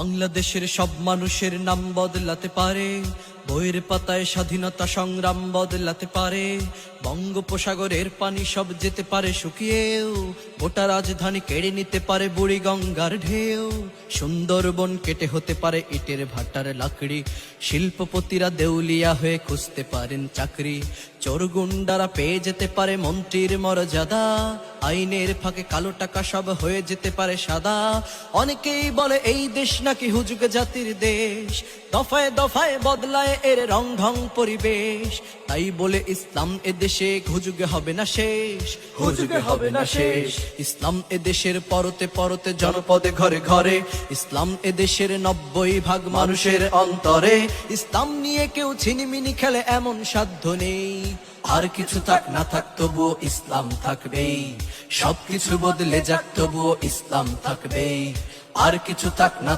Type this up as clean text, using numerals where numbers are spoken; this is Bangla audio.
বাংলাদেশের সব মানুষের নাম বদলাতে পারে, বইয়ের পাতায় স্বাধীনতা সংগ্রাম বদলাতে পারে। বঙ্গোপসাগরের পানি সব যেতে পারে শুকিয়েও, গোটা রাজধানী কেড়ে নিতে পারে বুড়ি গঙ্গার ঢেউ। সুন্দরবন কেটে হতে পারে ইটের ভাটার লাকড়ি, শিল্পপতিরা দেউলিয়া হয়ে খুঁজতে পারেন চাকরি। চোর গুন্ডারা পেয়ে যেতে পারে মন্ত্রীর মর্যাদা, আইনের ফাঁকে কালো টাকা সব হয়ে যেতে পারে সাদা। অনেকেই বলে এই দেশ নাকি হুজুগ জাতির দেশ, দফায় দফায় বদলায় এর রং ঢং পরিবেশ। তাই বলে ইসলাম এদেশে হুজুগে হবে না শেষ, হুজুগে হবে না শেষ। ইসলাম এদেশের পরতে পরতে জনপদে ঘরে ঘরে, ইসলাম এদেশের 90% মানুষের অন্তরে। ইসলাম নিয়ে কেউ ছিনিমিনি খেলে এমন সাধ্য নেই, আর কিছু থাক না থাক তবুও ইসলাম থাকবেই। সবকিছু বদলে যাক তবুও ইসলাম থাকবেই, আর কিছু থাক না